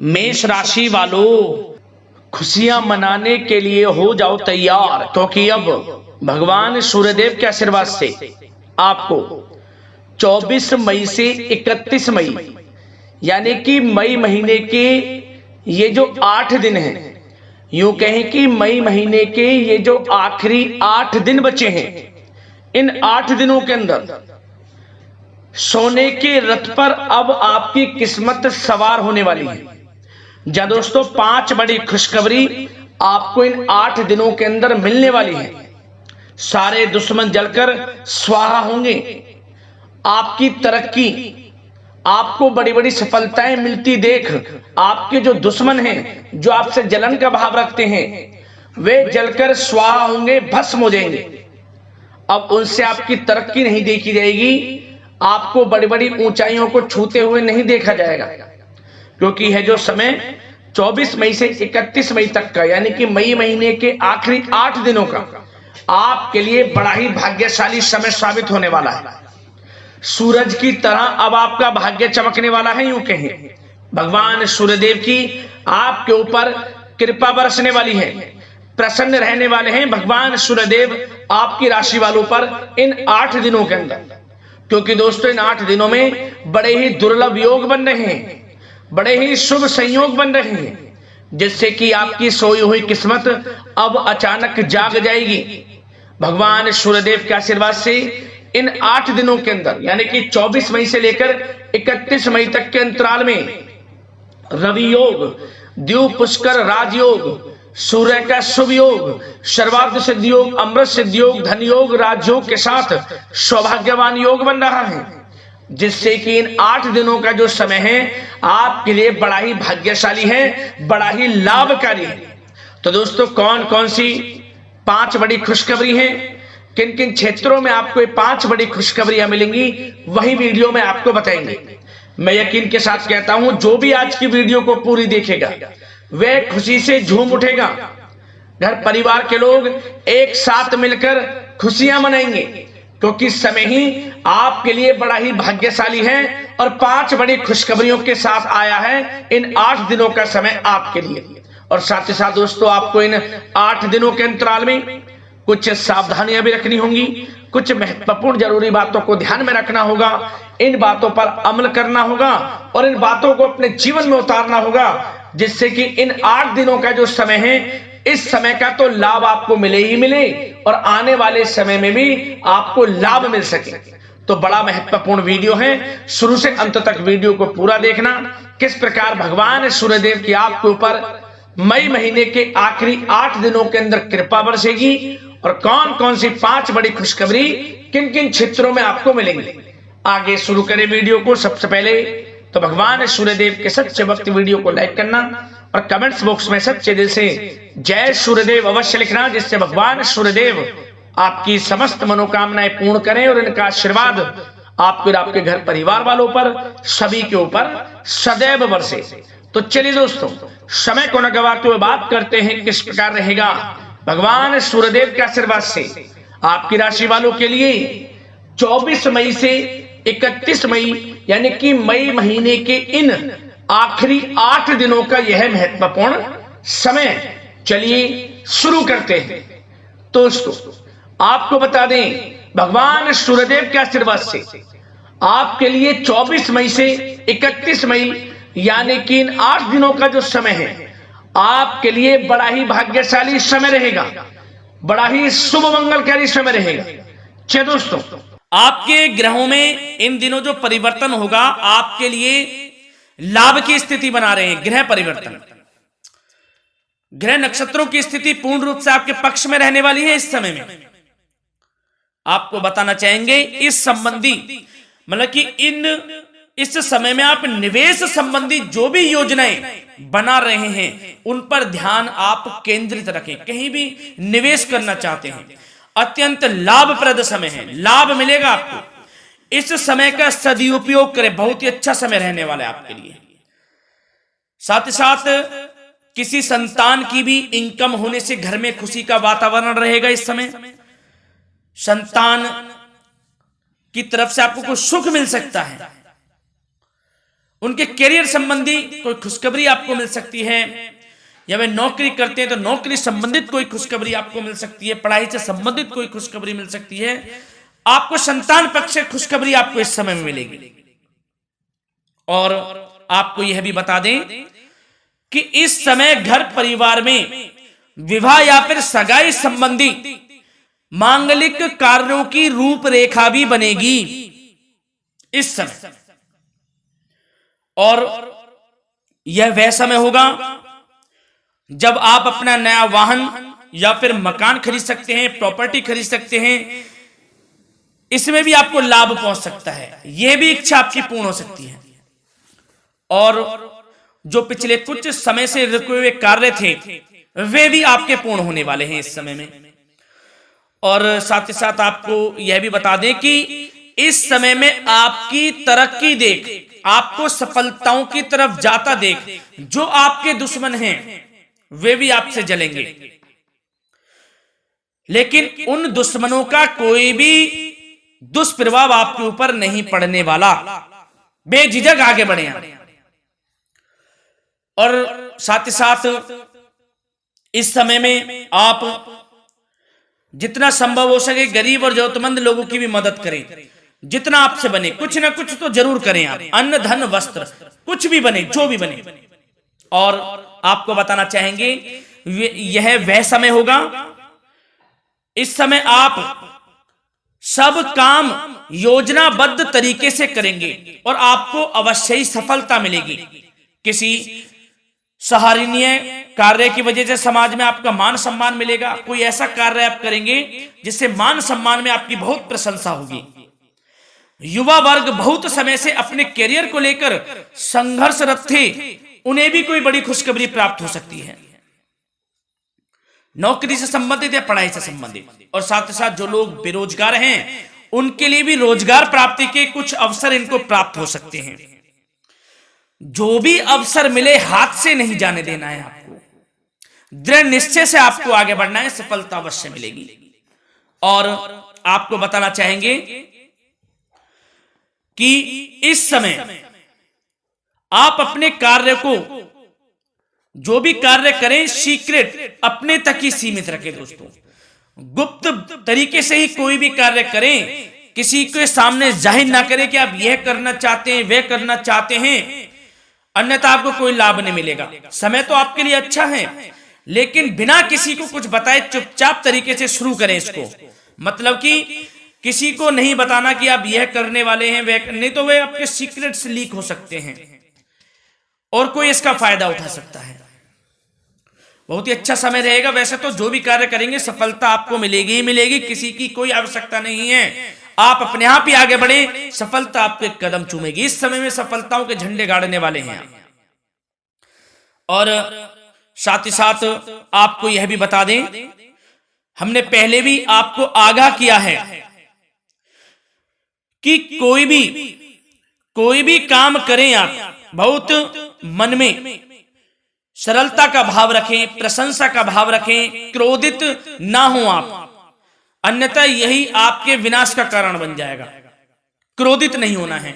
मेष राशि वालों, खुशियां मनाने के लिए हो जाओ तैयार, क्योंकि अब भगवान सूर्यदेव के आशीर्वाद से आपको 24 मई से 31 मई यानी कि मई महीने के ये जो 8 दिन हैं, यूं कहें कि मई महीने के ये जो आखिरी 8 दिन बचे हैं, इन 8 दिनों के अंदर सोने के रथ पर अब आपकी किस्मत सवार होने वाली है। जा दोस्तों, 5 बड़ी खुशखबरी आपको इन 8 दिनों के अंदर मिलने वाली है। सारे दुश्मन जलकर स्वाहा होंगे। आपकी तरक्की, आपको बड़ी बड़ी सफलताएं मिलती देख आपके जो दुश्मन हैं, जो आपसे जलन का भाव रखते हैं, वे जलकर स्वाहा होंगे, भस्म हो जाएंगे। अब उनसे आपकी तरक्की नहीं देखी जाएगी, आपको बड़ी बड़ी ऊंचाइयों को छूते हुए नहीं देखा जाएगा, क्योंकि है जो समय 24 मई से 31 मई तक का, यानी कि मई महीने के आखिरी 8 दिनों का आपके लिए बड़ा ही भाग्यशाली समय साबित होने वाला है। सूरज की तरह अब आपका भाग्य चमकने वाला है। यूं कहें, भगवान सूर्यदेव की आपके ऊपर कृपा बरसने वाली है, प्रसन्न रहने वाले हैं भगवान सूर्यदेव आपकी राशि वालों पर इन 8 दिनों के अंदर। क्योंकि दोस्तों, इन 8 दिनों में बड़े ही दुर्लभ योग बन रहे हैं, बड़े ही शुभ संयोग बन रहे हैं, जिससे कि आपकी सोई हुई किस्मत अब अचानक जाग जाएगी। भगवान सूर्यदेव के आशीर्वाद से इन 8 दिनों के अंदर, यानी कि 24 मई से लेकर 31 मई तक के अंतराल में रवि योग, द्यू पुष्कर राजयोग, सूर्य का शुभ योग, सर्वार्थ सिद्ध योग, अमृत सिद्ध योग, धन योग, राजयोग के साथ सौभाग्यवान योग बन रहा है, जिससे कि इन 8 दिनों का जो समय है आपके लिए बड़ा ही भाग्यशाली है, बड़ा ही लाभकारी है। तो दोस्तों, कौन कौन सी 5 बड़ी खुशखबरी हैं, किन किन क्षेत्रों में आपको ये 5 बड़ी खुशखबरियां मिलेंगी, वही वीडियो में आपको बताएंगे। मैं यकीन के साथ कहता हूं, जो भी आज की वीडियो को पूरी देखेगा वह खुशी से झूम उठेगा। घर परिवार के लोग एक साथ मिलकर खुशियां मनाएंगे, क्योंकि समय ही आपके लिए बड़ा ही भाग्यशाली है और 5 बड़ी खुशखबरियों के साथ आया है इन 8 दिनों का समय आपके लिए। और साथ ही साथ दोस्तों, आपको इन 8 दिनों के अंतराल में कुछ सावधानियां भी रखनी होंगी, कुछ महत्वपूर्ण जरूरी बातों को ध्यान में रखना होगा, इन बातों पर अमल करना होगा और इन बातों को अपने जीवन में उतारना होगा, जिससे कि इन 8 दिनों का जो समय है, इस समय का तो लाभ आपको मिले ही मिले और आने वाले समय में भी आपको लाभ मिल सके। तो बड़ा महत्वपूर्ण वीडियो है, शुरू से अंत तक वीडियो को पूरा देखना। किस प्रकार भगवान सूर्यदेव की आपके ऊपर मई महीने के आखिरी 8 दिनों के अंदर कृपा बरसेगी और कौन कौन सी 5 बड़ी खुशखबरी किन किन क्षेत्रों में आपको मिलेंगी। आगे शुरू करें वीडियो को। सबसे पहले तो भगवान सूर्यदेव के सच्चे भक्त वीडियो को लाइक करना और कमेंट्स बॉक्स में सच्चे दिल से जय सूर्यदेव अवश्य लिखना, जिससे भगवान सूर्यदेव आपकी समस्त मनोकामनाएं पूर्ण करें और इनका आशीर्वाद आपके और आपके घर परिवार वालों पर, सभी के ऊपर सदैव बरसे। तो चलिए दोस्तों, समय को न गवाते हुए बात करते हैं किस प्रकार रहेगा भगवान सूर्यदेव के आशीर्वाद से आपकी राशि वालों के लिए 24 मई से 31 मई यानी कि मई महीने के इन आखिरी 8 दिनों का यह महत्वपूर्ण समय। चलिए शुरू करते हैं। दोस्तों, आपको बता दें, भगवान सूर्यदेव के आशीर्वाद से आपके लिए 24 मई से 31 मई यानी कि इन 8 दिनों का जो समय है आपके लिए बड़ा ही भाग्यशाली समय रहेगा, बड़ा ही शुभ मंगलकारी समय रहेगा। चलिए दोस्तों, आपके ग्रहों में इन दिनों जो परिवर्तन होगा आपके लिए लाभ की स्थिति बना रहे हैं। ग्रह परिवर्तन, ग्रह नक्षत्रों की स्थिति पूर्ण रूप से आपके पक्ष में रहने वाली है। इस समय में आपको बताना चाहेंगे इस संबंधी, मतलब कि इस समय में आप निवेश संबंधी जो भी योजनाएं बना रहे हैं उन पर ध्यान आप केंद्रित रखें। कहीं भी निवेश करना चाहते हैं, अत्यंत लाभप्रद समय है, लाभ मिलेगा आपको। इस समय का सदुपयोग करें, बहुत ही अच्छा समय रहने वाला है आपके लिए। साथ ही साथ किसी संतान की भी इनकम होने से घर में खुशी का वातावरण रहेगा। इस समय संतान की तरफ से आपको कुछ सुख मिल सकता है उनके करियर संबंधी कोई खुशखबरी आपको मिल सकती है, या वे नौकरी करते हैं तो नौकरी संबंधित कोई खुशखबरी आपको मिल सकती है, पढ़ाई से संबंधित कोई खुशखबरी मिल सकती है। आपको संतान पक्ष से खुशखबरी आपको इस समय में मिलेगी। और आपको यह भी बता दें कि इस समय घर परिवार में विवाह या फिर सगाई संबंधी मांगलिक कार्यों की रूपरेखा भी बनेगी इस समय। और यह वह समय होगा जब आप अपना नया वाहन या फिर मकान खरीद सकते हैं, प्रॉपर्टी खरीद सकते हैं। इसमें भी आपको लाभ पहुंच सकता है, यह भी इच्छा आपकी पूर्ण हो सकती है। और जो पिछले कुछ समय से रुके हुए कार्य थे वे भी आपके पूर्ण होने वाले हैं इस समय में। और साथ ही साथ आपको यह भी बता दें कि इस समय में आपकी तरक्की देख, आपको सफलताओं की तरफ जाता देख जो आपके दुश्मन हैं वे भी आपसे जलेंगे, लेकिन उन दुश्मनों का कोई भी दुष्प्रभाव आपके ऊपर नहीं पड़ने वाला। बेझिझक आगे बढ़े आप। और साथ ही साथ इस समय में आप जितना संभव हो सके गरीब और जरूरतमंद लोगों की भी मदद करें। जितना आपसे बने कुछ ना कुछ तो जरूर करें आप, अन्न धन वस्त्र कुछ भी बने, जो भी बने। और आपको बताना चाहेंगे यह वह समय होगा, इस समय आप सब काम योजनाबद्ध तरीके से करेंगे और आपको अवश्य ही सफलता मिलेगी। किसी सराहनीय कार्य की वजह से समाज में आपका मान सम्मान मिलेगा। कोई ऐसा कार्य आप करेंगे जिससे मान सम्मान में आपकी बहुत प्रशंसा होगी। युवा वर्ग बहुत समय से अपने करियर को लेकर संघर्षरत थे, उन्हें भी कोई बड़ी खुशखबरी प्राप्त हो सकती है, नौकरी से संबंधित या पढ़ाई से संबंधित। और साथ ही साथ जो लोग बेरोजगार हैं उनके लिए भी रोजगार प्राप्ति के कुछ अवसर इनको प्राप्त हो सकते हैं। जो भी अवसर मिले हाथ से नहीं जाने देना है आपको, दृढ़ निश्चय से आपको आगे बढ़ना है, सफलता अवश्य मिलेगी। और आपको बताना चाहेंगे कि इस समय आप अपने कार्य को, जो भी कार्य करें, सीक्रेट अपने तक ही सीमित रखें दोस्तों। गुप्त तरीके से ही कोई भी कार्य करें, किसी के सामने जाहिर ना करें कि आप यह करना चाहते हैं, वह करना चाहते हैं, अन्यथा आपको कोई लाभ नहीं मिलेगा। समय तो आपके लिए अच्छा है, लेकिन बिना किसी को कुछ बताए चुपचाप तरीके से शुरू करें इसको। मतलब कि किसी को नहीं बताना कि आप यह करने वाले हैं, वह नहीं तो वे आपके सीक्रेट्स लीक हो सकते हैं और कोई इसका फायदा उठा सकता है। बहुत ही अच्छा समय रहेगा। वैसे तो जो भी कार्य करेंगे सफलता आपको मिलेगी ही मिलेगी, किसी की कोई आवश्यकता नहीं है। आप अपने आप ही आगे बढ़े, सफलता आपके कदम चूमेगी। इस समय में सफलताओं के झंडे गाड़ने वाले हैं। और साथ ही साथ आपको यह भी बता दें, हमने पहले भी आपको आगाह किया है कि कोई भी काम करें आप बहुत मन में सरलता का भाव रखें, प्रशंसा का भाव रखें, क्रोधित ना हो आप, अन्यथा यही आपके विनाश का कारण बन जाएगा। क्रोधित नहीं होना है,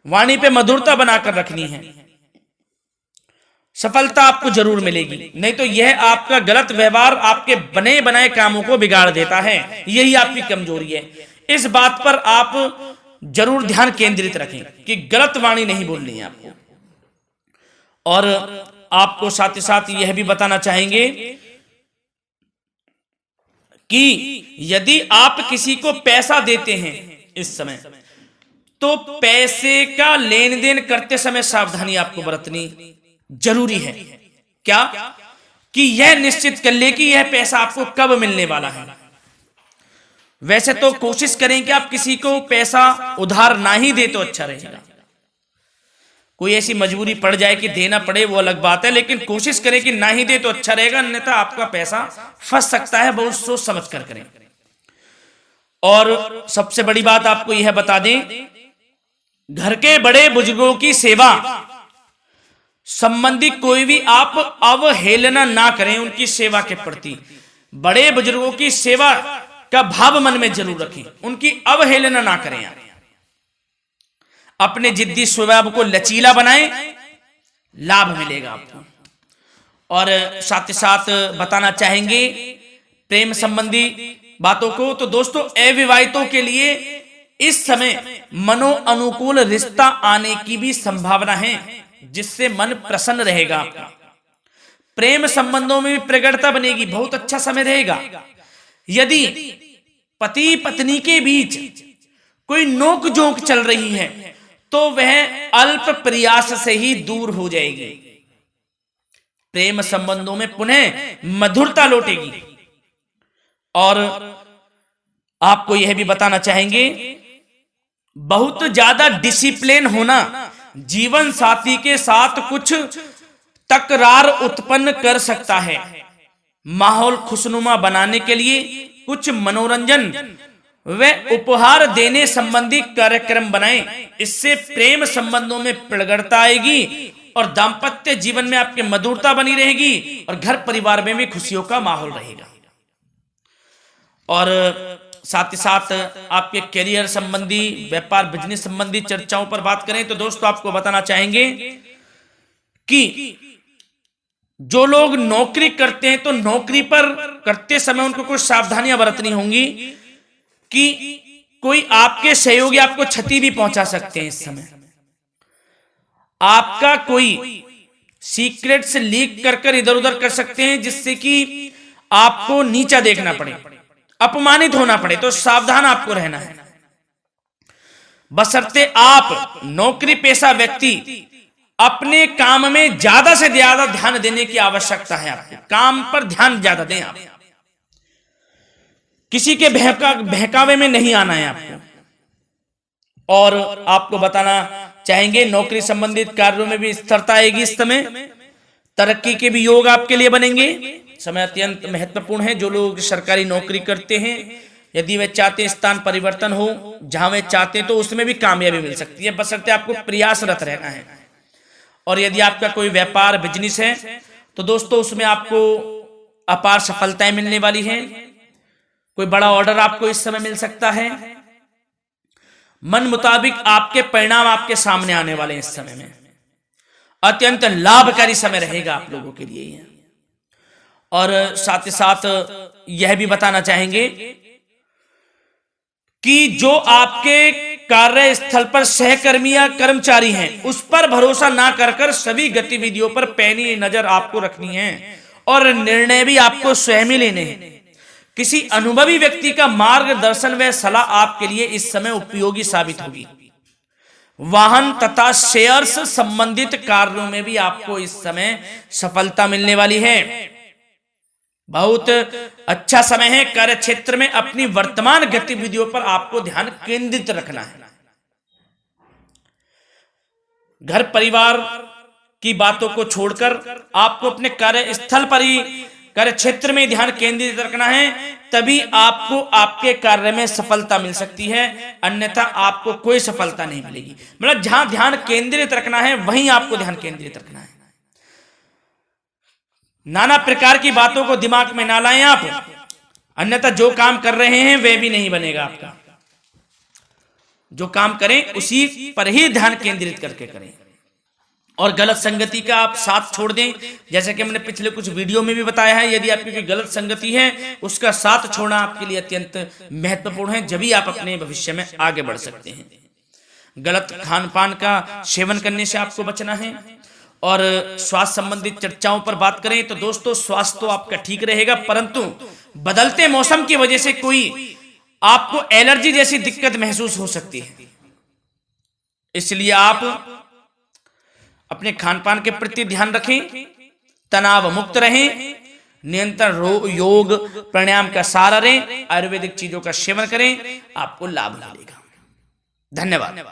वाणी पे मधुरता बनाकर रखनी है, सफलता आपको जरूर मिलेगी। नहीं तो यह आपका गलत व्यवहार आपके बने बनाए कामों को बिगाड़ देता है, यही आपकी कमजोरी है। इस बात पर आप जरूर ध्यान केंद्रित रखें कि गलत वाणी नहीं बोलनी है आपको। और आपको साथ ही साथ यह भी बताना चाहेंगे कि यदि आप किसी को पैसा देते हैं इस समय, तो पैसे का लेन देन करते समय सावधानी आपको बरतनी जरूरी है। क्या कि यह निश्चित कर ले कि यह पैसा आपको कब मिलने वाला है। वैसे तो कोशिश करें कि आप किसी को पैसा उधार ना ही दे तो अच्छा रहेगा। कोई ऐसी मजबूरी पड़ जाए कि देना पड़े वो अलग बात है, लेकिन कोशिश करें कि ना ही दे तो अच्छा रहेगा, अन्यथा आपका पैसा फंस सकता है। बहुत सोच समझ कर करें। और सबसे बड़ी बात आपको यह बता दें, घर के बड़े बुजुर्गों की सेवा संबंधी कोई भी आप अवहेलना ना करें। उनकी सेवा के प्रति बड़े बुजुर्गों की सेवा का भाव मन में जरूर रखें, उनकी अवहेलना ना करें। अपने जिद्दी स्वभाव को लचीला बनाएं, लाभ मिलेगा आपको। और साथ ही साथ बताना चाहेंगे प्रेम संबंधी बातों को, तो दोस्तों अविवाहितों के लिए इस समय मनो अनुकूल रिश्ता आने की भी संभावना है, जिससे मन प्रसन्न रहेगा आपका। प्रेम संबंधों में भी प्रगाढ़ता बनेगी, बहुत अच्छा समय रहेगा। यदि पति पत्नी के बीच कोई नोक झोंक चल रही है तो वह अल्प प्रयास से ही दूर हो जाएगी। प्रेम संबंधों में पुनः मधुरता लौटेगी। और आपको यह भी बताना चाहेंगे, बहुत ज्यादा डिसिप्लिन होना जीवन साथी के साथ कुछ तकरार उत्पन्न कर सकता है। माहौल खुशनुमा बनाने के लिए कुछ मनोरंजन व उपहार देने संबंधी कार्यक्रम बनाएं। इससे प्रेम संबंधों में प्रगाढ़ता आएगी और दाम्पत्य जीवन में आपकी मधुरता बनी रहेगी और घर परिवार में भी खुशियों का माहौल रहेगा। और साथ ही साथ आपके करियर संबंधी, व्यापार बिजनेस संबंधी चर्चाओं पर बात करें तो दोस्तों आपको बताना चाहेंगे कि जो लोग नौकरी करते हैं तो नौकरी पर करते समय उनको कुछ सावधानियां बरतनी होंगी कि कोई आपके सहयोगी आपको क्षति भी पहुंचा सकते हैं। इस समय आपका कोई सीक्रेट्स लीक कर इधर उधर कर सकते हैं, जिससे कि आपको नीचा देखना पड़े, अपमानित होना पड़े। तो सावधान आपको रहना है। बशर्ते आप नौकरी पेशा व्यक्ति अपने काम में ज्यादा से ज्यादा ध्यान देने की आवश्यकता है। आपको काम पर ध्यान ज्यादा दें। आप किसी के बहकावे में नहीं आना है आपको। और आपको बताना चाहेंगे नौकरी संबंधित कार्यों में भी स्थिरता आएगी। इस समय तरक्की के भी योग आपके लिए बनेंगे। समय अत्यंत महत्वपूर्ण है। जो लोग सरकारी नौकरी करते हैं, यदि वे चाहते हैं स्थान परिवर्तन हो, जहां वे चाहते हैं तो उसमें भी कामयाबी मिल सकती है, बशर्ते आपको प्रयासरत रहना है। और यदि आपका कोई व्यापार बिजनेस है तो दोस्तों उसमें आपको अपार सफलताएं मिलने वाली हैं। कोई बड़ा ऑर्डर आपको इस समय मिल सकता है। मन मुताबिक आपके परिणाम आपके सामने आने वाले हैं। इस समय में अत्यंत लाभकारी समय रहेगा आप लोगों के लिए। और साथ ही साथ यह भी बताना चाहेंगे कि जो आपके कार्यस्थल पर सहकर्मी या कर्मचारी हैं, उस पर भरोसा ना कर सभी गतिविधियों पर पैनी नजर आपको रखनी है और निर्णय भी आपको स्वयं ही लेने हैं। किसी अनुभवी व्यक्ति का मार्गदर्शन व सलाह आपके लिए इस समय उपयोगी साबित होगी। वाहन तथा शेयर्स संबंधित कार्यों में भी आपको इस समय सफलता मिलने वाली है। बहुत अच्छा समय है। कार्य क्षेत्र में अपनी वर्तमान गतिविधियों पर आपको ध्यान केंद्रित रखना है। घर परिवार की बातों को छोड़कर आपको अपने कार्यस्थल पर ही, कार्य क्षेत्र में ध्यान केंद्रित रखना है, तभी आपको आपके कार्य में सफलता मिल सकती है, अन्यथा आपको कोई सफलता नहीं मिलेगी। मतलब जहां ध्यान केंद्रित रखना है वहीं आपको ध्यान केंद्रित रखना है। नाना प्रकार की बातों को दिमाग में ना लाएं आप, अन्यथा जो काम कर रहे हैं वह भी नहीं बनेगा आपका। जो काम करें उसी पर ही ध्यान केंद्रित करके करें। और गलत संगति का आप साथ छोड़ दें। जैसे कि हमने पिछले कुछ वीडियो में भी बताया है, यदि आपकी कोई गलत संगति है उसका साथ छोड़ना आपके लिए अत्यंत महत्वपूर्ण है, जब भी आप अपने भविष्य में आगे बढ़ सकते हैं। गलत खान पान का सेवन करने से आपको बचना है। और स्वास्थ्य संबंधित चर्चाओं पर बात करें तो दोस्तों स्वास्थ्य तो आपका ठीक रहेगा, परंतु बदलते मौसम की वजह से कोई आपको एलर्जी जैसी दिक्कत महसूस हो सकती है। इसलिए आप अपने खान पान के प्रति ध्यान रखें, तनाव मुक्त रहें, नियंत्रण योग प्राणायाम का सहारा लें, आयुर्वेदिक चीजों का सेवन करें, आपको लाभ मिलेगा। धन्यवाद।